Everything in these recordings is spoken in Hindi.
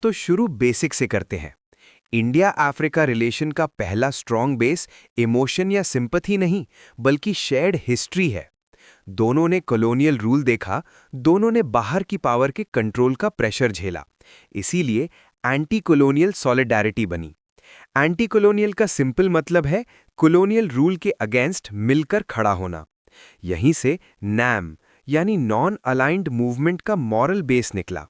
तो शुरू बेसिक से करते हैं। इंडिया अफ्रीका रिलेशन का पहला स्ट्रॉन्ग बेस इमोशन या सिंपैथी नहीं, बल्कि शेयर्ड हिस्ट्री है। दोनों ने कॉलोनियल रूल देखा, दोनों ने बाहर की पावर के कंट्रोल का प्रेशर झेला। इसीलिए एंटी कॉलोनियल सॉलिडारिटी बनी। एंटी कॉलोनियल का सिंपल मतलब है कॉलोनियल रूल के अगेंस्ट मिलकर खड़ा होना। यहीं से नैम यानी नॉन अलाइंड मूवमेंट का मॉरल बेस निकला।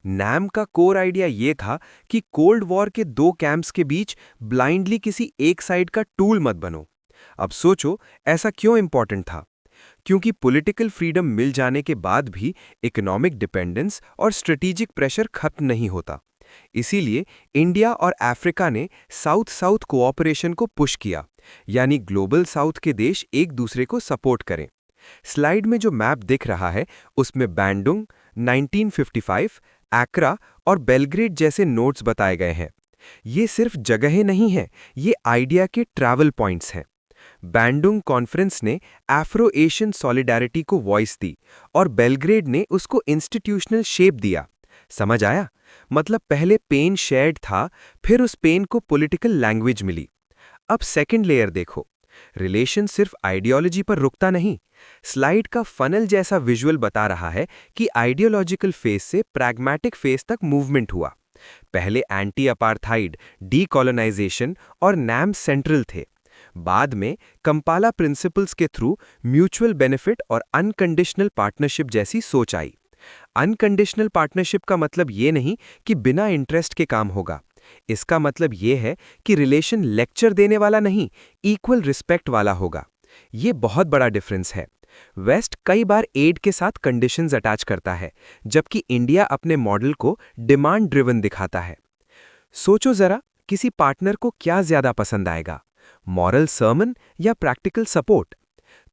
नैम का कोर आइडिया यह था कि कोल्ड वॉर के दो कैंप्स के बीच ब्लाइंडली किसी एक साइड का टूल मत बनो। अब सोचो, ऐसा क्यों इंपॉर्टेंट था? क्योंकि पॉलिटिकल फ्रीडम मिल जाने के बाद भी इकोनॉमिक डिपेंडेंस और स्ट्रेटेजिक प्रेशर खत्म नहीं होता। इसीलिए इंडिया और अफ्रीका ने साउथ साउथ कोऑपरेशन को पुश किया, यानी ग्लोबल साउथ के देश एक दूसरे को सपोर्ट करें। स्लाइड में जो मैप दिख रहा है उसमें बैंडुंग, 1955, एक्रा और बेलग्रेड जैसे नोट्स बताए गए हैं। ये सिर्फ जगहें नहीं हैं, ये आइडिया के ट्रैवल पॉइंट्स हैं। बैंडुंग कॉन्फ्रेंस ने अफ्रो एशियन सॉलिडारिटी को वॉइस दी और बेलग्रेड ने उसको इंस्टीट्यूशनल शेप दिया। समझ आया? मतलब पहले पेन शेयर्ड था, फिर उस पेन को पॉलिटिकल लैंग्वेज मिली। अब सेकंड लेयर देखो। रिलेशन सिर्फ आइडियोलॉजी पर रुकता नहीं। स्लाइड का फनल जैसा विजुअल बता रहा है कि आइडियोलॉजिकल फेज से प्रैग्मैटिक फेज तक मूवमेंट हुआ। पहले एंटी अपार्थाइड, डीकॉलोनाइजेशन और नैम सेंट्रल थे। बाद में कंपाला प्रिंसिपल्स के थ्रू म्यूचुअल बेनिफिट और अनकंडीशनल पार्टनरशिप जैसी सोच आई। अनकंडीशनल पार्टनरशिप का मतलब ये नहीं कि बिना इंटरेस्ट के काम होगा। इसका मतलब ये है कि रिलेशन लेक्चर देने वाला नहीं, इक्वल रिस्पेक्ट वाला होगा। ये बहुत बड़ा डिफरेंस है। वेस्ट कई बार एड के साथ कंडीशंस अटैच करता है, जबकि इंडिया अपने मॉडल को डिमांड ड्रिवन दिखाता है। सोचो जरा, किसी पार्टनर को क्या ज्यादा पसंद आएगा, मॉरल सर्मन या प्रैक्टिकल सपोर्ट?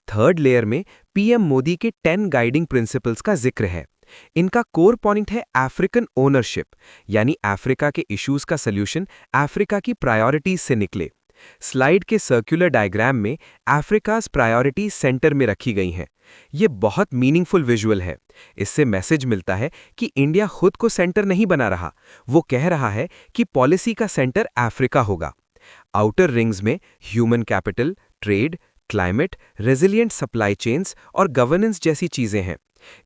थर्ड लेयर में पीएम मोदी के 10 गाइडिंग प्रिंसिपल्स का जिक्र है। इनका कोर पॉइंट है अफ्रीकन ओनरशिप, यानी अफ्रीका के इश्यूज का सल्यूशन अफ्रीका की प्रायोरिटीज से निकले। स्लाइड के सर्कुलर डायग्राम में अफ्रीकाज प्रायोरिटीज सेंटर में रखी गई हैं। ये बहुत मीनिंगफुल विजुअल है। इससे मैसेज मिलता है कि इंडिया खुद को सेंटर नहीं बना रहा, वो कह रहा है कि पॉलिसी का सेंटर अफ्रीका होगा। आउटर रिंग्स में human capital, trade, climate, resilient supply chains और गवर्नेंस जैसी चीजें हैं।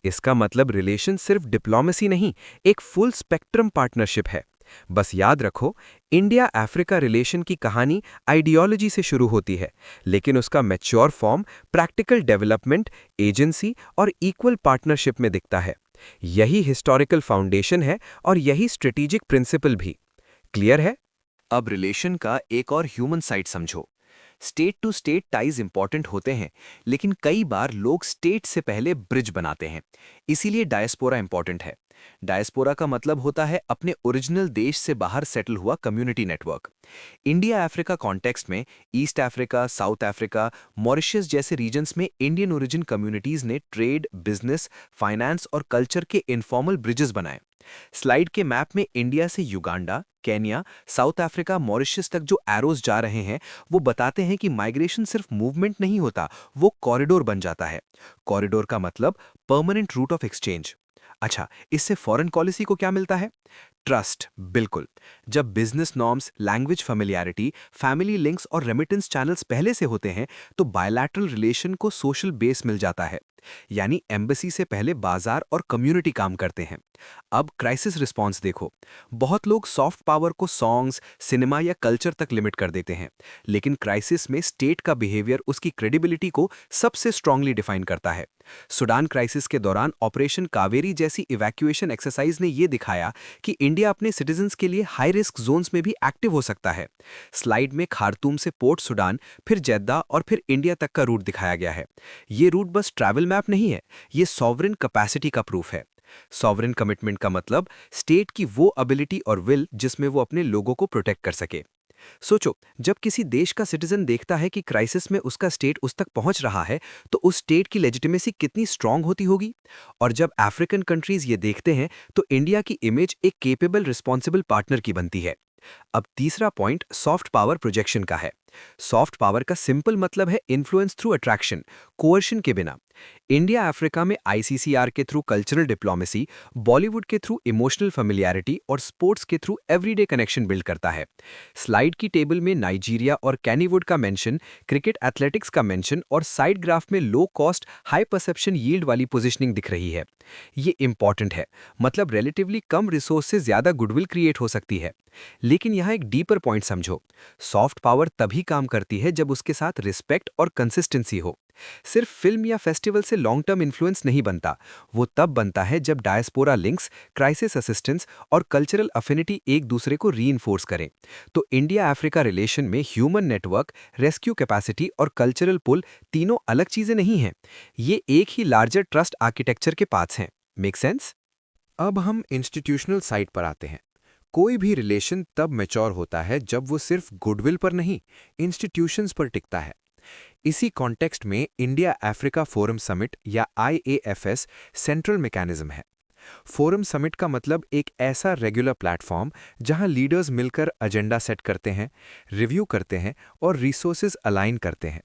इसका मतलब रिलेशन सिर्फ डिप्लोमेसी नहीं, एक फुल स्पेक्ट्रम पार्टनरशिप है। बस याद रखो, इंडिया अफ्रीका रिलेशन की कहानी आइडियोलॉजी से शुरू होती है, लेकिन उसका mature form practical development, agency और इक्वल पार्टनरशिप में दिखता है। यही हिस्टोरिकल फाउंडेशन है और यही स्ट्रेटेजिक प्रिंसिपल भी। क्लियर है? अब रिलेशन का एक और ह्यूमन साइड समझो। State to state ties important होते हैं, लेकिन कई बार लोग स्टेट से पहले ब्रिज बनाते हैं। इसीलिए डायस्पोरा इंपॉर्टेंट है। डायस्पोरा का मतलब होता है अपने ओरिजिनल देश से बाहर सेटल हुआ community network. India Africa context में East Africa, South Africa, Mauritius जैसे रीजन्स में इंडियन ओरिजिन कम्युनिटीज ने ट्रेड, बिजनेस, फाइनेंस और कल्चर के इनफॉर्मल ब्रिजेस बनाए। स्लाइड के मैप में इंडिया से Uganda, Kenya, South Africa, Mauritius तक जो एरोज जा रहे हैं, वो बताते हैं कि माइग्रेशन सिर्फ मूवमेंट नहीं होता, वो कॉरिडोर बन जाता है। कॉरिडोर का मतलब परमानेंट रूट ऑफ एक्सचेंज। अच्छा, इससे फॉरेन पॉलिसी को क्या मिलता है? ट्रस्ट, बिल्कुल। जब business norms, language familiarity, family links और रेमिटेंस चैनल्स पहले से होते हैं, तो बायलैटरल रिलेशन को सोशल बेस मिल जाता है। यानी एम्बेसी से पहले बाजार और कम्युनिटी काम करते हैं। अब क्राइसिस रिस्पॉन्स देखो। बहुत लोग सॉफ्ट पावर को सॉन्ग्स, सिनेमा या कल्चर तक लिमिट कर देते हैं, लेकिन क्राइसिस में स्टेट का बिहेवियर उसकी क्रेडिबिलिटी को सबसे स्ट्रांगली डिफाइन करता है। सुडान क्राइसिस के दौरान ऑपरेशन कावेरी जैसी इवैक्यूएशन एक्सरसाइज ने यह दिखाया कि इंडिया अपने सिटीजन्स के लिए हाई रिस्क जोन्स में भी एक्टिव हो सकता है। स्लाइड में खार्तूम से पोर्ट सुडान, फिर जेद्दा और फिर इंडिया तक का रूट दिखाया गया है। ये रूट बस ट्रैवल मैप नहीं है, ये सॉवरेन कैपेसिटी का प्रूफ है। सॉवरेन कमिटमेंट का मतलब स्टेट की वो एबिलिटी और विल जिसमें वो अपने लोगों को प्रोटेक्ट कर सके। सोचो, जब किसी देश का सिटीजन देखता है कि क्राइसिस में उसका स्टेट उस तक पहुंच रहा है, तो उस स्टेट की लेजिटिमेसी कितनी स्ट्रांग होती होगी। और जब अफ्रीकन कंट्रीज ये देखते हैं, तो इंडिया की इमेज एक केपेबल, रिस्पॉन्सिबल पार्टनर की बनती है। अब तीसरा पॉइंट सॉफ्ट पावर प्रोजेक्शन का है। सॉफ्ट पावर का सिंपल मतलब है इन्फ्लुएंस थ्रू अट्रैक्शन, कोअर्शन के बिना। इंडिया अफ्रीका में आईसीसीआर के थ्रू कल्चरल डिप्लोमेसी, बॉलीवुड के थ्रू इमोशनल फेमिलियरिटी और स्पोर्ट्स के थ्रू एवरीडे कनेक्शन बिल्ड करता है। स्लाइड की टेबल में नाइजीरिया और कैनीवुड का मेंशन, क्रिकेट एथलेटिक्स का मेंशन और साइड ग्राफ में low cost high perception yield वाली पोजीशनिंग दिख रही है। ये इंपॉर्टेंट है, मतलब रिलेटिवली कम रिसोर्स से ज्यादा गुडविल क्रिएट हो सकती है। लेकिन यहाँ एक डीपर पॉइंट समझो, सॉफ्ट पावर तभी काम करती है जब उसके साथ रिस्पेक्ट और कंसिस्टेंसी हो। सिर्फ फिल्म या फेस्टिवल से लॉन्ग टर्म इन्फ्लुएंस नहीं बनता, वो तब बनता है जब डायस्पोरा लिंक्स, क्राइसिस असिस्टेंस और कल्चरल अफिनिटी एक दूसरे को रीइंफोर्स करें। तो इंडिया अफ्रीका रिलेशन में ह्यूमन नेटवर्क, रेस्क्यू कैपेसिटी और कल्चरल पुल तीनों अलग चीजें नहीं हैं, ये एक ही लार्जर ट्रस्ट आर्किटेक्चर के पार्ट्स हैं। Make sense? अब हम इंस्टीट्यूशनल साइड पर आते हैं। कोई भी रिलेशन तब मैच्योर होता है जब वो सिर्फ गुडविल पर नहीं, इंस्टीट्यूशंस पर टिकता है। इसी कॉन्टेक्स्ट में इंडिया अफ्रीका फोरम समिट या IAFS सेंट्रल मैकेनिज्म है। फोरम समिट का मतलब एक ऐसा रेगुलर प्लेटफॉर्म जहां लीडर्स मिलकर एजेंडा सेट करते हैं, रिव्यू करते हैं और रिसोर्सेज अलाइन करते हैं।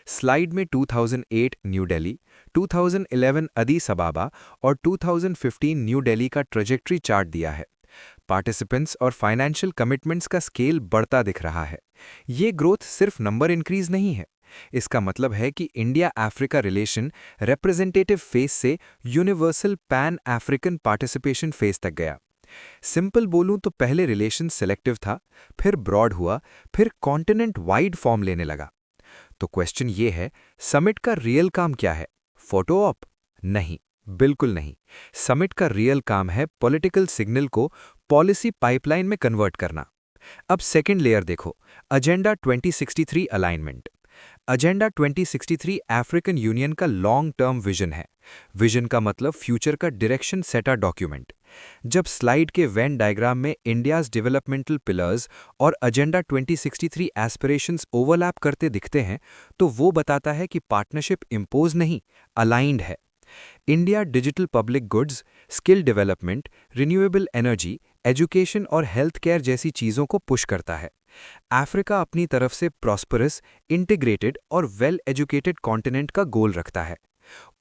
स्लाइड में 2008 न्यू दिल्ली, 2011 अदीस अबाबा और 2015 न्यू दिल्ली का ट्रेजेक्ट्री चार्ट दिया है। पार्टिसिपेंट्स और फाइनेंशियल कमिटमेंट्स का स्केल बढ़ता दिख रहा है। ये ग्रोथ सिर्फ नंबर इंक्रीज नहीं है, इसका मतलब है कि India Africa relation representative phase से universal pan African participation phase तक गया। सिंपल बोलूं तो पहले रिलेशन सिलेक्टिव था, फिर ब्रॉड हुआ, फिर कॉन्टिनेंट वाइड फॉर्म लेने लगा। तो क्वेश्चन ये है, समिट का रियल काम क्या है? Photo op? नहीं, बिल्कुल नहीं। समिट का रियल काम है पॉलिटिकल सिग्नल को पॉलिसी पाइपलाइन में कन्वर्ट करना। अब सेकंड लेयर देखो, agenda 2063 alignment. Agenda 2063 African union का लॉन्ग टर्म विजन है। विजन का मतलब फ्यूचर का डायरेक्शन सेटर डॉक्यूमेंट। जब स्लाइड के वेन डायग्राम में इंडियाज डेवलपमेंटल पिलर्स और एजेंडा 2063 एस्पिरेशंस ओवरलैप करते दिखते हैं, तो वो बताता है कि पार्टनरशिप इम्पोज नहीं, अलाइंड है। India digital public goods, skill development, renewable energy, education और हेल्थ केयर जैसी चीज़ों को पुश करता है। अफ्रीका अपनी तरफ से प्रॉस्परस, इंटीग्रेटेड और वेल एजुकेटेड कॉन्टिनेंट का गोल रखता है।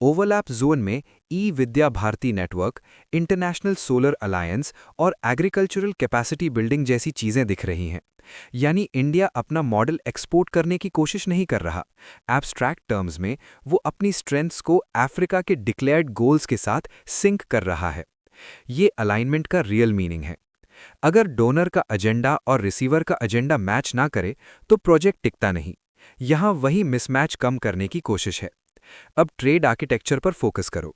ओवरलैप जोन में E Vidya Bharati network, international solar alliance और एग्रीकल्चरल कैपेसिटी बिल्डिंग जैसी चीजें दिख रही हैं। यानी इंडिया अपना मॉडल एक्सपोर्ट करने की कोशिश नहीं कर रहा। एब्स्ट्रैक्ट टर्म्स में वो अपनी स्ट्रेंथ्स को अफ्रीका के डिक्लेयर्ड गोल्स के साथ सिंक कर रहा है। ये अलाइनमेंट का रियल मीनिंग है। अगर डोनर का एजेंडा और रिसीवर का एजेंडा मैच ना करे तो प्रोजेक्ट टिकता नहीं। यहां वही मिसमैच कम करने की कोशिश है। अब ट्रेड आर्किटेक्चर पर फोकस करो।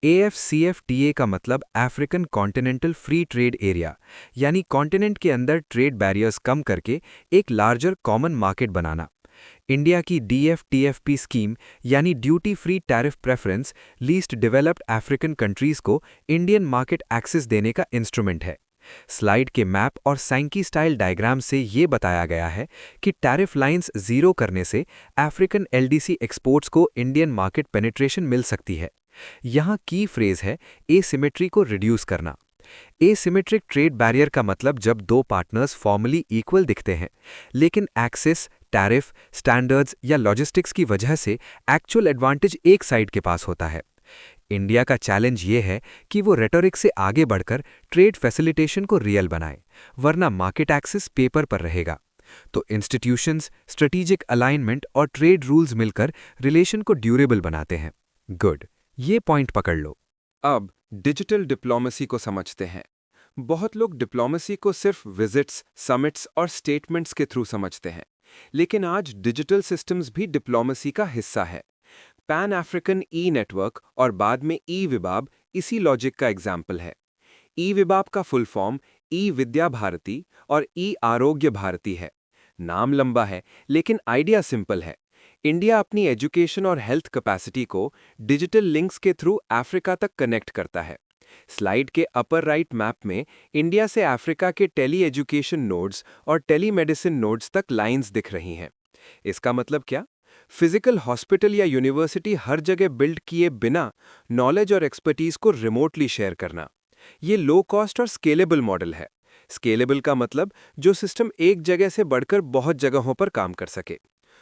AFCFTA का मतलब African continental free trade area, यानी कॉन्टिनेंट के अंदर ट्रेड बैरियर्स कम करके एक लार्जर कॉमन मार्केट बनाना। इंडिया की DFTFP स्कीम यानी duty free tariff preference least developed African countries को इंडियन मार्केट एक्सेस देने का इंस्ट्रूमेंट है। स्लाइड के मैप और सैंकी स्टाइल डायग्राम से ये बताया गया है कि टैरिफ लाइंस जीरो करने से अफ्रीकन LDC एक्सपोर्ट्स को इंडियन मार्केट पेनिट्रेशन मिल सकती है। यहाँ की फ्रेज है एसिमेट्री को रिड्यूस करना। एसिमेट्रिक ट्रेड बैरियर का मतलब जब दो पार्टनर्स फॉर्मली इक्वल दिखते हैं, लेकिन एक्सेस, टैरिफ, स्टैंडर्ड्स या लॉजिस्टिक्स की वजह से एक्चुअल एडवांटेज एक साइड के पास होता है। इंडिया का चैलेंज ये है कि वो रेटोरिक से आगे बढ़कर ट्रेड फैसिलिटेशन को रियल बनाए, वरना मार्केट एक्सेस पेपर पर रहेगा। तो इंस्टीट्यूशंस, स्ट्रेटेजिक अलाइनमेंट और ट्रेड रूल्स मिलकर रिलेशन को ड्यूरेबल बनाते हैं। गुड, ये पॉइंट पकड़ लो। अब डिजिटल डिप्लोमेसी को समझते हैं। बहुत लोग डिप्लोमेसी को सिर्फ विजिट्स, समिट्स और स्टेटमेंट्स के थ्रू समझते हैं, लेकिन आज डिजिटल सिस्टम्स भी डिप्लोमेसी का हिस्सा है। पैन अफ्रीकन ई नेटवर्क और बाद में ई विबाब इसी लॉजिक का एग्जाम्पल है। ई विबाब का फुल फॉर्म ई विद्या भारती और ई आरोग्य भारती है। नाम लंबा है, लेकिन आइडिया सिंपल है। इंडिया अपनी एजुकेशन और हेल्थ कैपेसिटी को डिजिटल लिंक्स के थ्रू अफ्रीका तक कनेक्ट करता है। स्लाइड के अपर राइट मैप में इंडिया से अफ्रीका के टेली एजुकेशन नोड्स और टेली मेडिसिन नोड्स तक लाइंस दिख रही हैं। इसका मतलब क्या? फिजिकल हॉस्पिटल या यूनिवर्सिटी हर जगह बिल्ड किए बिना नॉलेज और एक्सपर्टीज को रिमोटली शेयर करना। ये लो कॉस्ट और स्केलेबल मॉडल है। स्केलेबल का मतलब जो सिस्टम एक जगह से बढ़कर बहुत जगहों पर काम कर सके।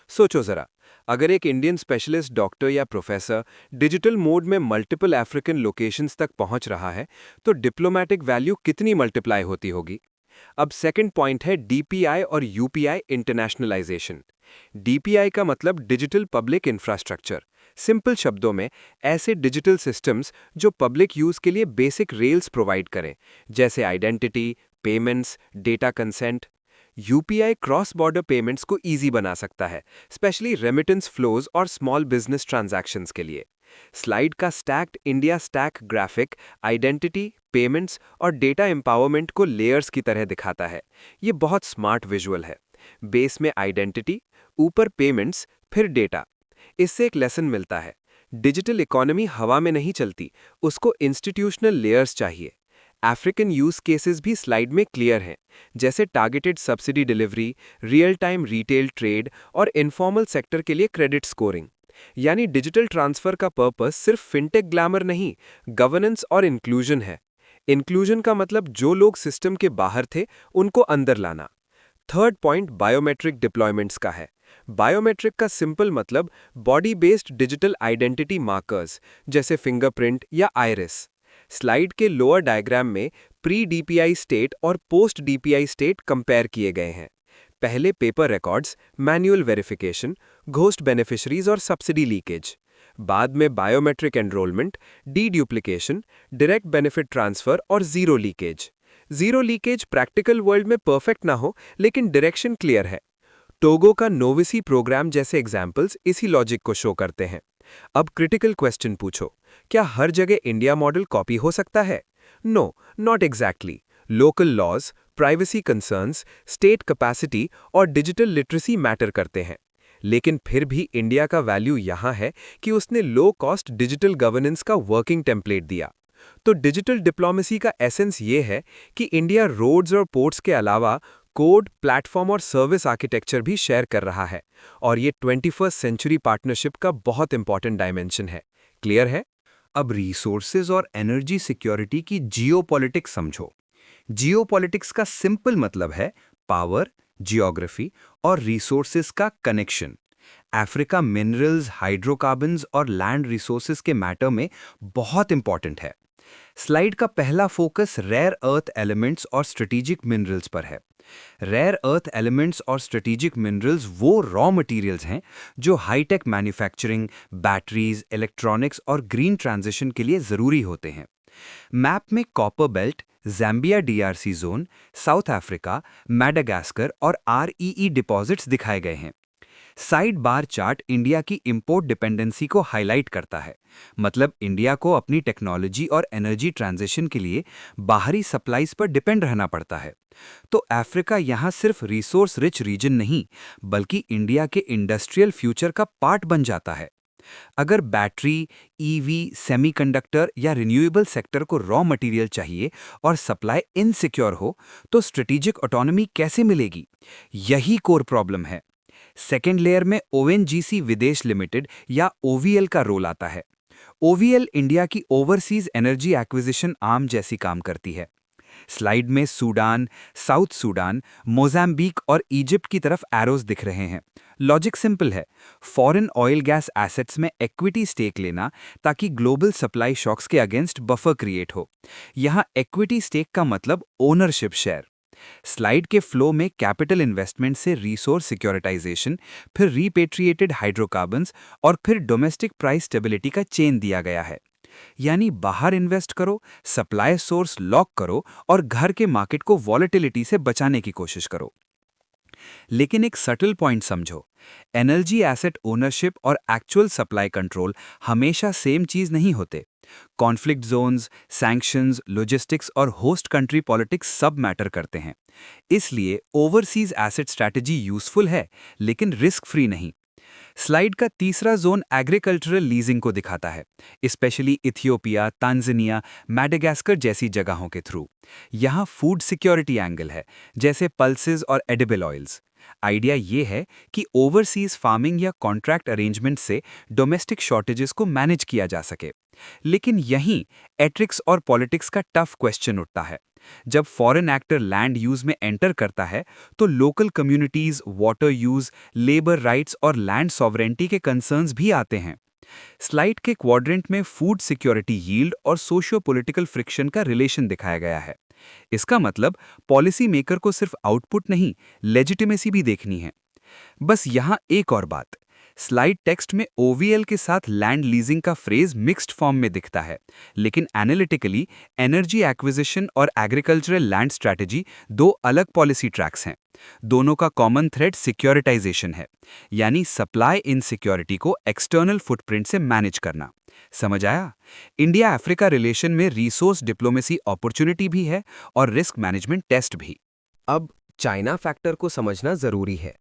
सोचो जरा, अगर एक इंडियन स्पेशलिस्ट डॉक्टर या प्रोफेसर डिजिटल मोड में मल्टीपल अफ्रीकन लोकेशंस तक पहुंच रहा है, तो डिप्लोमेटिक वैल्यू कितनी मल्टीप्लाई होती होगी। अब सेकंड पॉइंट है डीपीआई और यूपीआई इंटरनेशनलाइजेशन। डीपीआई का मतलब डिजिटल पब्लिक इंफ्रास्ट्रक्चर। सिंपल शब्दों में ऐसे डिजिटल सिस्टम्स जो पब्लिक यूज के लिए बेसिक रेल्स प्रोवाइड करें, जैसे identity, payments, data consent. UPI cross border payments को इजी बना सकता है, स्पेशली रेमिटेंस फ्लोज और स्मॉल बिजनेस ट्रांजैक्शंस के लिए। स्लाइड का stacked India stack graphic identity, payments और डेटा एम्पावरमेंट को लेयर्स की तरह दिखाता है। ये बहुत स्मार्ट विजुअल है। बेस में आइडेंटिटी, ऊपर पेमेंट्स, फिर डेटा। इससे एक लेसन मिलता है, डिजिटल इकोनॉमी हवा में नहीं चलती, उसको इंस्टीट्यूशनल लेयर्स चाहिए। अफ्रीकन यूज केसेस भी स्लाइड में क्लियर हैं, जैसे targeted subsidy delivery, real time retail trade और इनफॉर्मल सेक्टर के लिए क्रेडिट स्कोरिंग। यानी डिजिटल ट्रांसफर का पर्पस सिर्फ फिनटेक ग्लैमर नहीं, गवर्नेंस और इंक्लूजन है। इंक्लूजन का मतलब जो लोग सिस्टम के बाहर थे उनको अंदर लाना। थर्ड पॉइंट बायोमेट्रिक डिप्लॉयमेंट्स का है। बायोमेट्रिक का सिंपल मतलब body based digital identity markers, जैसे फिंगरप्रिंट या आइरिस। स्लाइड के लोअर डायग्राम में प्री डीपीआई स्टेट और पोस्ट डीपीआई स्टेट कंपेयर किए गए हैं। पहले paper records, manual verification, ghost beneficiaries और सब्सिडी लीकेज। बाद में biometric enrolment, deduplication, direct benefit transfer और zero leakage. Zero leakage practical world में परफेक्ट ना हो, लेकिन डायरेक्शन क्लियर है। टोगो का नोविसी प्रोग्राम जैसे एग्जाम्पल्स इसी लॉजिक को शो करते हैं। अब क्रिटिकल क्वेश्चन पूछो, क्या हर जगह इंडिया मॉडल कॉपी हो सकता है? No, not exactly. Local laws, privacy concerns, state capacity और डिजिटल लिटरेसी मैटर करते हैं। लेकिन फिर भी इंडिया का वैल्यू यहाँ है कि उसने लो कॉस्ट डिजिटल गवर्नेंस का वर्किंग टेम्पलेट दिया। तो डिजिटल डिप्लोमेसी का एसेंस ये है कि इंडिया रोड्स और पोर्ट्स के अलावा कोड, प्लेटफॉर्म और सर्विस आर्किटेक्चर भी शेयर कर रहा है, और ये 21वीं सेंचुरी पार्टनरशिप का बहुत इंपॉर्टेंट डायमेंशन है। क्लियर है? अब रिसोर्सेज और एनर्जी सिक्योरिटी की जियोपॉलिटिक्स समझो। जियोपॉलिटिक्स का सिंपल मतलब है पावर, जियोग्राफी और रिसोर्सेज का कनेक्शन। अफ्रीका मिनरल्स, हाइड्रोकार्बन्स और लैंड रिसोर्सेज के मैटर में बहुत इंपॉर्टेंट है। स्लाइड का पहला फोकस रेयर अर्थ एलिमेंट्स और स्ट्रेटेजिक मिनरल्स पर है। रेयर अर्थ एलिमेंट्स और स्ट्रेटेजिक मिनरल्स वो रॉ मटेरियल्स हैं जो हाईटेक मैन्युफैक्चरिंग, बैटरीज, इलेक्ट्रॉनिक्स और ग्रीन ट्रांजिशन के लिए ज़रूरी होते हैं। मैप में copper belt, ज़ैम्बिया DRC zone, south Africa, Madagascar और आरईई डिपॉजिट्स दिखाए गए हैं। साइड बार चार्ट इंडिया की इंपोर्ट डिपेंडेंसी को हाईलाइट करता है, मतलब इंडिया को अपनी टेक्नोलॉजी और एनर्जी ट्रांजिशन के लिए बाहरी सप्लाईज पर डिपेंड रहना पड़ता है। तो अफ्रीका यहाँ सिर्फ रिसोर्स रिच रीजन नहीं, बल्कि इंडिया के इंडस्ट्रियल फ्यूचर का पार्ट बन जाता है। अगर बैटरी, ईवी, सेमीकंडक्टर या रिन्यूएबल सेक्टर को रॉ मटेरियल चाहिए और सप्लाई इनसिक्योर हो, तो स्ट्रेटेजिक ऑटोनॉमी कैसे मिलेगी? यही कोर प्रॉब्लम है। सेकेंड लेयर में ओएनजीसी विदेश लिमिटेड या ओवीएल का रोल आता है। ओवीएल इंडिया की ओवरसीज एनर्जी एक्विजिशन आर्म जैसी काम करती है। स्लाइड में सूडान, साउथ सूडान, मोजाम्बिक और इजिप्ट की तरफ एरोज दिख रहे हैं। लॉजिक सिंपल है, फॉरेन ऑयल गैस एसेट्स में इक्विटी स्टेक लेना ताकि ग्लोबल सप्लाई शॉक्स के अगेंस्ट बफर क्रिएट हो। यहाँ इक्विटी स्टेक का मतलब ओनरशिप शेयर। स्लाइड के फ्लो में कैपिटल इन्वेस्टमेंट से रिसोर्स सिक्योरिटाइजेशन, फिर रीपेट्रिएटेड हाइड्रोकार्बन्स और फिर डोमेस्टिक प्राइस स्टेबिलिटी का चेन दिया गया है। यानी बाहर इन्वेस्ट करो, सप्लाई सोर्स लॉक करो और घर के मार्केट को वॉलेटिलिटी से बचाने की कोशिश करो। लेकिन एक सटल पॉइंट समझो, एनर्जी एसेट ओनरशिप और एक्चुअल सप्लाई कंट्रोल हमेशा सेम चीज नहीं होते। कॉन्फ्लिक्ट जोन्स, सैंक्शंस, लॉजिस्टिक्स और होस्ट कंट्री पॉलिटिक्स सब मैटर करते हैं। इसलिए ओवरसीज एसेट स्ट्रैटेजी यूजफुल है, लेकिन रिस्क फ्री नहीं। स्लाइड का तीसरा जोन एग्रीकल्चरल लीजिंग को दिखाता है, स्पेशली इथियोपिया, तांजानिया, मैडागास्कर जैसी जगहों के थ्रू। यहाँ फूड सिक्योरिटी एंगल है, जैसे पल्सेस और एडिबल ऑयल्स। आइडिया ये है कि ओवरसीज फार्मिंग या कॉन्ट्रैक्ट अरेंजमेंट से डोमेस्टिक शॉर्टेजेस को मैनेज किया जा सके। लेकिन यहीं एथिक्स और पॉलिटिक्स का टफ क्वेश्चन उठता है। जब फॉरेन एक्टर लैंड यूज में एंटर करता है तो local communities, water use, labour rights और लैंड सॉवरेंटी के कंसर्न्स भी आते हैं। स्लाइड के क्वाड्रेंट में फूड सिक्योरिटी, यील्ड और सोशियो पॉलिटिकल फ्रिक्शन का रिलेशन दिखाया गया है। इसका मतलब पॉलिसी मेकर को सिर्फ आउटपुट नहीं, लेजिटिमेसी भी देखनी है। बस यहां एक और बात, स्लाइड टेक्स्ट में ओवीएल के साथ लैंड लीजिंग का फ्रेज मिक्स्ड फॉर्म में दिखता है, लेकिन एनालिटिकली एनर्जी एक्विजिशन और एग्रीकल्चरल लैंड स्ट्रैटेजी दो अलग पॉलिसी ट्रैक्स हैं। दोनों का कॉमन थ्रेड सिक्योरिटाइजेशन है, यानी सप्लाई इनसिक्योरिटी को एक्सटर्नल फुटप्रिंट से मैनेज करना। समझ आया? इंडिया अफ्रीका रिलेशन में रिसोर्स डिप्लोमेसी अपॉर्चुनिटी भी है और रिस्क मैनेजमेंट टेस्ट भी। अब चाइना फैक्टर को समझना जरूरी है,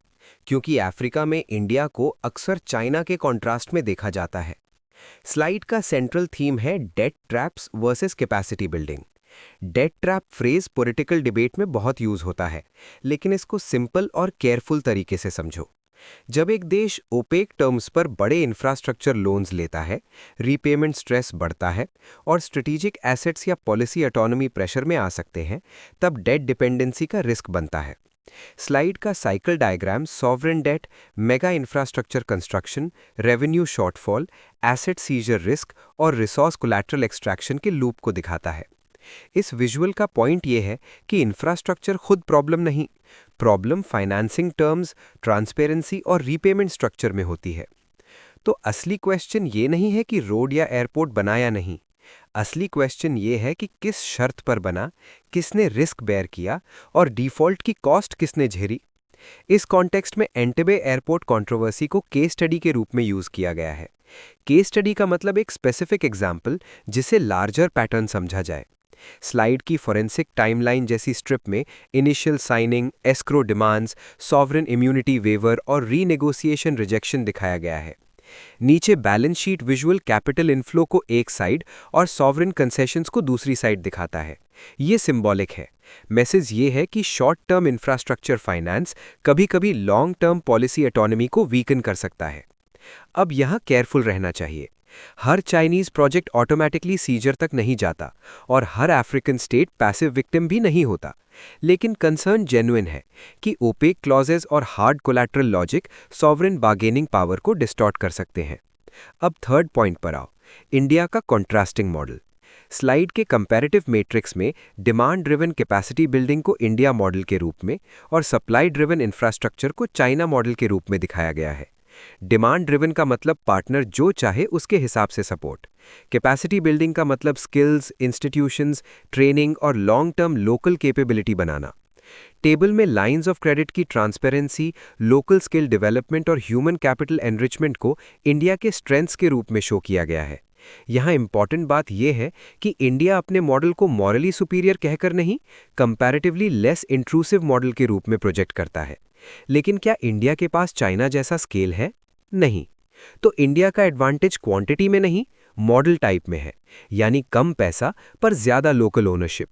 क्योंकि अफ्रीका में इंडिया को अक्सर चाइना के कॉन्ट्रास्ट में देखा जाता है। स्लाइड का सेंट्रल थीम है debt traps versus capacity building. Debt trap phrase political debate में बहुत यूज होता है, लेकिन इसको सिंपल और केयरफुल तरीके से समझो। जब एक देश ओपेक टर्म्स पर बड़े इंफ्रास्ट्रक्चर लोन्स लेता है, रीपेमेंट स्ट्रेस बढ़ता है और स्ट्रेटेजिक एसेट्स या पॉलिसी ऑटोनॉमी प्रेशर में आ सकते हैं, तब डेट डिपेंडेंसी का रिस्क बनता है। स्लाइड का cycle diagram sovereign debt, mega infrastructure construction, revenue shortfall, asset seizure risk और रिसोर्स कोलैटरल एक्सट्रैक्शन के लूप को दिखाता है। इस विजुअल का पॉइंट ये है कि इंफ्रास्ट्रक्चर खुद प्रॉब्लम नहीं, प्रॉब्लम फाइनेंसिंग टर्म्स, ट्रांसपेरेंसी और रीपेमेंट स्ट्रक्चर में होती है। तो असली क्वेश्चन ये नहीं है कि रोड या एयरपोर्ट बना या नहीं। असली क्वेश्चन ये है कि किस शर्त पर बना, किसने रिस्क बेयर किया और डिफॉल्ट की कॉस्ट किसने झेली। इस कॉन्टेक्स्ट में एंटेबे एयरपोर्ट कंट्रोवर्सी को केस स्टडी के रूप में यूज किया गया है। केस स्टडी का मतलब एक स्पेसिफिक एग्जाम्पल जिसे लार्जर पैटर्न समझा जाए। स्लाइड की फॉरेंसिक टाइमलाइन जैसी स्ट्रिप में initial signing, escrow demands, sovereign immunity waiver और रीनेगोशिएशन रिजेक्शन दिखाया गया है। नीचे balance sheet visual capital inflow को एक साइड और सॉवरेन कंसेशंस को दूसरी साइड दिखाता है। ये सिंबॉलिक है। मैसेज ये है कि शॉर्ट टर्म इंफ्रास्ट्रक्चर फाइनेंस कभी-कभी लॉन्ग टर्म पॉलिसी ऑटोनॉमी को वीकन कर सकता है। अब यहाँ केयरफुल रहना चाहिए। हर चाइनीज प्रोजेक्ट ऑटोमेटिकली सीजर तक नहीं जाता और हर अफ्रीकन स्टेट पैसिव विक्टिम भी नहीं होता। लेकिन कंसर्न जेन्युइन है कि ओपेक क्लॉजेस और hard collateral logic sovereign bargaining power को डिस्टॉर्ट कर सकते हैं। अब थर्ड पॉइंट पर आओ, इंडिया का कॉन्ट्रास्टिंग मॉडल। स्लाइड के कंपैरेटिव मैट्रिक्स में डिमांड ड्रिवन कैपेसिटी बिल्डिंग को इंडिया मॉडल के रूप में और सप्लाई ड्रिवन इंफ्रास्ट्रक्चर को चाइना मॉडल के रूप में दिखाया गया है। डिमांड ड्रिवन का मतलब पार्टनर जो चाहे उसके हिसाब से सपोर्ट। कैपेसिटी बिल्डिंग का मतलब स्किल्स, इंस्टीट्यूशंस, ट्रेनिंग और लॉन्ग टर्म लोकल कैपेबिलिटी बनाना। टेबल में लाइंस ऑफ क्रेडिट की ट्रांसपेरेंसी, लोकल स्किल डेवलपमेंट और ह्यूमन कैपिटल एनरिचमेंट को इंडिया के स्ट्रेंथ्स के रूप में शो किया गया है। यहाँ इंपॉर्टेंट बात यह है कि इंडिया अपने मॉडल को मॉरली सुपीरियर कहकर नहीं, कंपैरेटिवली लेस इंट्रूसिव मॉडल के रूप में प्रोजेक्ट करता है। लेकिन क्या इंडिया के पास चाइना जैसा स्केल है? नहीं। तो इंडिया का एडवांटेज क्वांटिटी में नहीं, मॉडल टाइप में है, यानी कम पैसा पर ज्यादा लोकल ओनरशिप,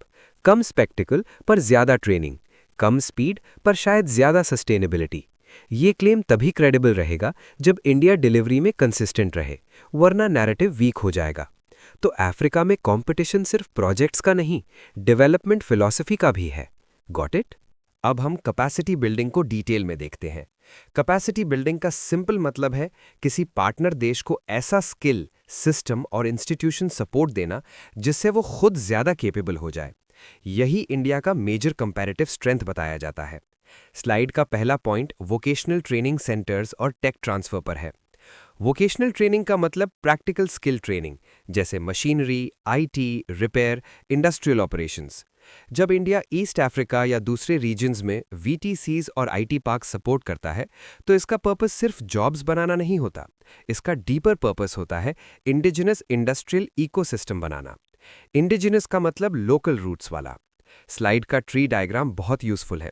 कम स्पेक्टिकल पर ज्यादा ट्रेनिंग, कम स्पीड पर शायद ज्यादा सस्टेनेबिलिटी। ये क्लेम तभी क्रेडिबल रहेगा जब इंडिया डिलीवरी में कंसिस्टेंट रहे, वरना नैरेटिव वीक हो जाएगा। तो अफ्रीका में कंपटीशन सिर्फ प्रोजेक्ट्स का नहीं, डेवलपमेंट फिलॉसफी का भी है। Got it? अब हम कैपेसिटी बिल्डिंग को डिटेल में देखते हैं। कैपेसिटी बिल्डिंग का सिंपल मतलब है किसी पार्टनर देश को ऐसा स्किल, सिस्टम और इंस्टीट्यूशन सपोर्ट देना जिससे वो खुद ज्यादा कैपेबल हो जाए। यही इंडिया का मेजर कंपैरेटिव स्ट्रेंथ बताया जाता है। स्लाइड का पहला पॉइंट वोकेशनल ट्रेनिंग सेंटर्स और टेक ट्रांसफर पर है। वोकेशनल ट्रेनिंग का मतलब प्रैक्टिकल स्किल ट्रेनिंग, जैसे machinery, IT, repair, industrial operations. जब इंडिया ईस्ट अफ्रीका या दूसरे रीजन्स में वीटीसीज और आईटी पार्क सपोर्ट करता है, तो इसका पर्पस सिर्फ जॉब्स बनाना नहीं होता। इसका डीपर पर्पस होता है इंडिजिनस इंडस्ट्रियल इकोसिस्टम बनाना। इंडिजिनस का मतलब लोकल रूट्स वाला। स्लाइड का ट्री डायग्राम बहुत यूजफुल है।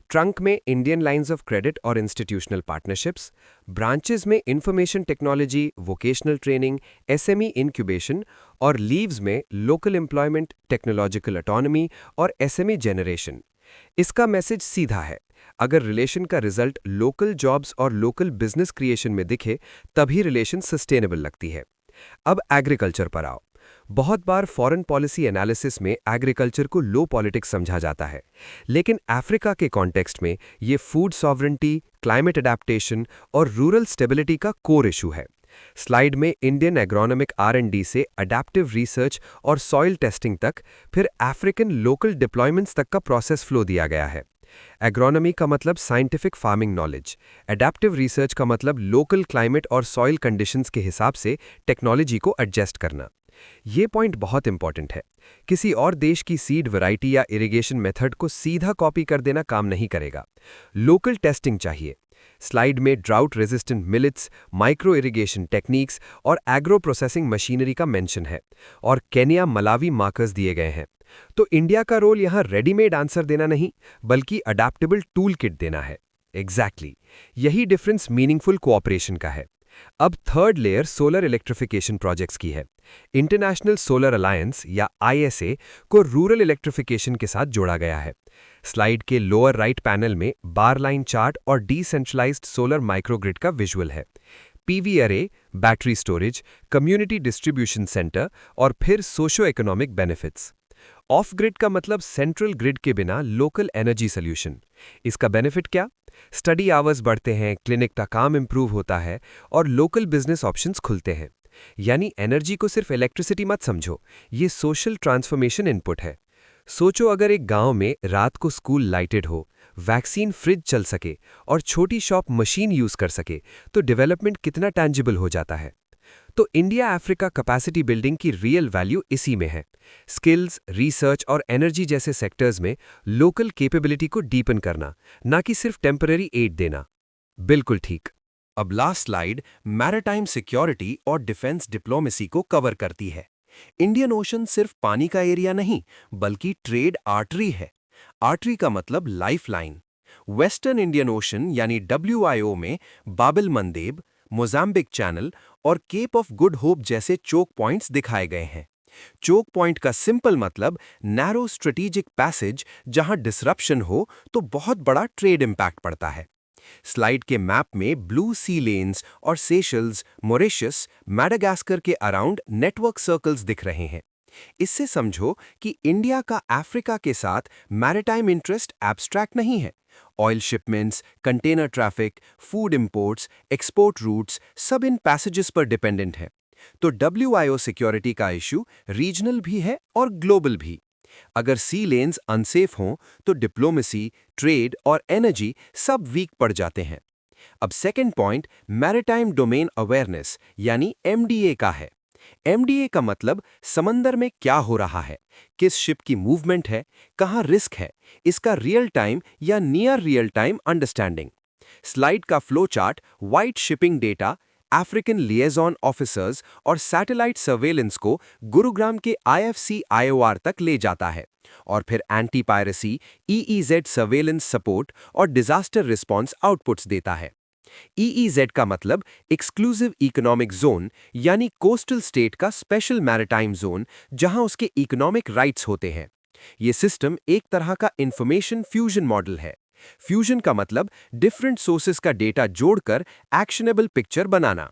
ट्रंक में इंडियन लाइंस ऑफ क्रेडिट और इंस्टीट्यूशनल पार्टनरशिप्स, ब्रांचेस में information technology, vocational training, SME incubation और लीव्स में लोकल एम्प्लॉयमेंट, टेक्नोलॉजिकल ऑटोनॉमी और एसएमई जनरेशन। इसका मैसेज सीधा है। अगर रिलेशन का रिजल्ट लोकल जॉब्स और लोकल बिजनेस क्रिएशन में दिखे, तभी रिलेशन सस्टेनेबल लगती है। अब एग्रीकल्चर पर आओ। बहुत बार फॉरेन पॉलिसी एनालिसिस में एग्रीकल्चर को लो पॉलिटिक्स समझा जाता है, लेकिन अफ्रीका के कॉन्टेक्स्ट में ये फूड सॉवरेंटी, क्लाइमेट अडेप्टेशन और रूरल स्टेबिलिटी का कोर इशू है। स्लाइड में इंडियन एग्रोनॉमिक R&D से अडेप्टिव रिसर्च और सॉइल टेस्टिंग तक, फिर अफ्रीकन लोकल डिप्लॉयमेंट्स तक का प्रोसेस फ्लो दिया गया है। एग्रोनॉमी का मतलब scientific farming knowledge, adaptive research का मतलब लोकल क्लाइमेट और सॉइल कंडीशंस के हिसाब से टेक्नोलॉजी को एडजस्ट करना। ये पॉइंट बहुत इंपॉर्टेंट है। किसी और देश की सीड वैरायटी या इरिगेशन मेथड को सीधा कॉपी कर देना काम नहीं करेगा। लोकल टेस्टिंग चाहिए। स्लाइड में drought resistant millets, micro irrigation techniques और एग्रो प्रोसेसिंग मशीनरी का मेंशन है, और केन्या, मलावी मार्कर्स दिए गए हैं। तो इंडिया का रोल यहाँ रेडीमेड आंसर देना नहीं, बल्कि अडेप्टेबल टूल किट देना है। एग्जैक्टली यही डिफरेंस मीनिंगफुल कोऑपरेशन का है। अब third layer solar electrification projects की है। इंटरनेशनल सोलर अलायंस या ISA को रूरल इलेक्ट्रिफिकेशन के साथ जोड़ा गया है। स्लाइड के लोअर राइट पैनल में बार लाइन चार्ट और डिसेंट्रलाइज्ड सोलर माइक्रोग्रिड का विजुअल है। PV अरे, battery storage, community distribution centre और फिर socio economic benefits. Of grid का मतलब सेंट्रल ग्रिड के बिना लोकल एनर्जी सोल्यूशन। इसका बेनिफिट क्या? स्टडी आवर्स बढ़ते हैं, क्लिनिक का काम इंप्रूव होता है और लोकल बिजनेस ऑप्शंस खुलते हैं। यानी एनर्जी को सिर्फ इलेक्ट्रिसिटी मत समझो, ये सोशल ट्रांसफॉर्मेशन इनपुट है। सोचो अगर एक गांव में रात को स्कूल लाइटेड हो, वैक्सीन फ्रिज चल सके और छोटी शॉप मशीन यूज कर सके, तो डेवलपमेंट कितना टैंजिबल हो जाता है। तो इंडिया अफ्रीका कैपेसिटी बिल्डिंग की रियल वैल्यू इसी में है। स्किल्स, रिसर्च और एनर्जी जैसे सेक्टर्स में लोकल कैपेबिलिटी को डीपन करना, ना कि सिर्फ टेम्पररी एड देना। बिल्कुल ठीक। अब लास्ट स्लाइड मैरिटाइम सिक्योरिटी और डिफेंस डिप्लोमेसी को कवर करती है। इंडियन ओशन सिर्फ पानी का एरिया नहीं, बल्कि ट्रेड आर्टरी है। आर्टरी का मतलब लाइफलाइन। वेस्टर्न इंडियन ओशन यानी WIO में बाबिल मंदेब, मोजाम्बिक चैनल और केप ऑफ गुड होप जैसे चोक पॉइंट्स दिखाए गए हैं। चोक पॉइंट का सिंपल मतलब नैरो स्ट्रेटेजिक पैसेज, जहां डिसरप्शन हो तो बहुत बड़ा ट्रेड इंपैक्ट पड़ता है। स्लाइड के मैप में ब्लू सी लेन्स और सेशल्स, मॉरिशस, मैडागास्कर के अराउंड नेटवर्क सर्कल्स दिख रहे हैं। इससे समझो कि इंडिया का अफ्रीका के साथ मैरिटाइम इंटरेस्ट एब्स्ट्रैक्ट नहीं है। Oil shipments, container traffic, food imports, export routes सब इन पैसेजेस पर डिपेंडेंट है। तो WIO सिक्योरिटी का इशू रीजनल भी है और ग्लोबल भी। अगर सी लेन्स अनसेफ हों तो डिप्लोमेसी, ट्रेड और एनर्जी सब वीक पड़ जाते हैं। अब second point maritime domain awareness यानी MDA का है। MDA का मतलब समंदर में क्या हो रहा है, किस शिप की मूवमेंट है, कहाँ रिस्क है, इसका रियल टाइम या near real time understanding. Slide का flow chart white shipping data, African liaison officers और सैटेलाइट सर्वेलेंस को गुरुग्राम के IFC IOR तक ले जाता है, और फिर anti piracy, EEZ surveillance support और डिजास्टर रिस्पॉन्स आउटपुट्स देता है। EEZ का मतलब एक्सक्लूसिव इकोनॉमिक जोन, यानी कोस्टल स्टेट का स्पेशल मैरिटाइम जोन, जहां उसके इकोनॉमिक राइट्स होते हैं। ये सिस्टम एक तरह का इंफॉर्मेशन फ्यूजन मॉडल है। फ्यूजन का मतलब डिफरेंट सोर्सेस का डेटा जोड़कर एक्शनेबल पिक्चर बनाना।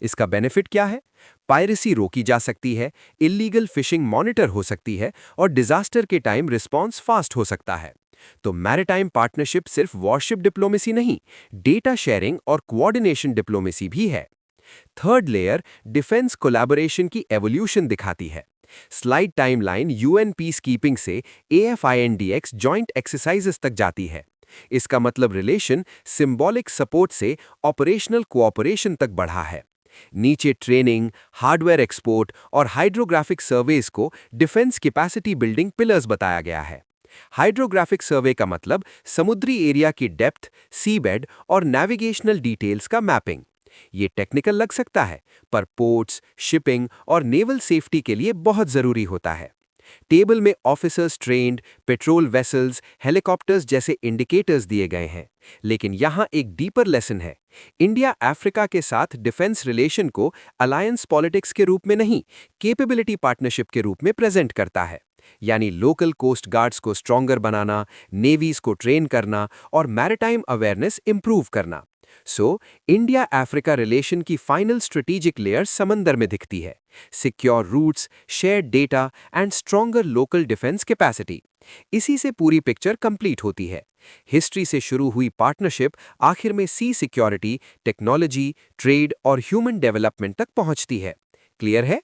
इसका बेनिफिट क्या है? पायरेसी रोकी जा सकती है, इल्लीगल फिशिंग मॉनिटर हो सकती है और डिजास्टर के टाइम रिस्पॉन्स फास्ट हो सकता है। तो मैरिटाइम पार्टनरशिप सिर्फ वॉरशिप डिप्लोमेसी नहीं, डेटा शेयरिंग और कोऑर्डिनेशन डिप्लोमेसी भी है। थर्ड लेयर डिफेंस कोलैबोरेशन की एवोल्यूशन दिखाती है। Slide timeline UN peace keeping से AFINDX जॉइंट एक्सरसाइजेस तक जाती है। इसका मतलब रिलेशन सिंबॉलिक सपोर्ट से ऑपरेशनल कोऑपरेशन तक बढ़ा है। नीचे ट्रेनिंग, हार्डवेयर एक्सपोर्ट और हाइड्रोग्राफिक सर्वेज को डिफेंस कैपेसिटी बिल्डिंग पिलर्स बताया गया है। हाइड्रोग्राफिक सर्वे का मतलब समुद्री एरिया की डेप्थ, सीबेड और नेविगेशनल डिटेल्स का मैपिंग। ये टेक्निकल लग सकता है, पर पोर्ट्स, शिपिंग और नेवल सेफ्टी के लिए बहुत जरूरी होता है। टेबल में officers trend, patrol vessels, helicopters जैसे इंडिकेटर्स दिए गए हैं। लेकिन यहाँ एक डीपर लेसन है। इंडिया अफ्रीका के साथ डिफेंस रिलेशन को अलायंस पॉलिटिक्स के रूप में नहीं, कैपेबिलिटी पार्टनरशिप के रूप में प्रेजेंट करता है। यानी लोकल कोस्ट गार्ड्स को स्ट्रॉन्गर बनाना, नेवीज को ट्रेन करना और मैरिटाइम अवेयरनेस इंप्रूव करना। इंडिया अफ्रीका रिलेशन की फाइनल स्ट्रेटेजिक लेयर समंदर में दिखती है। Secure routes, shared data and stronger local defence capacity. इसी से पूरी पिक्चर कंप्लीट होती है। हिस्ट्री से शुरू हुई पार्टनरशिप आखिर में सी सिक्योरिटी, टेक्नोलॉजी, ट्रेड और ह्यूमन डेवलपमेंट तक पहुंचती है। क्लियर है?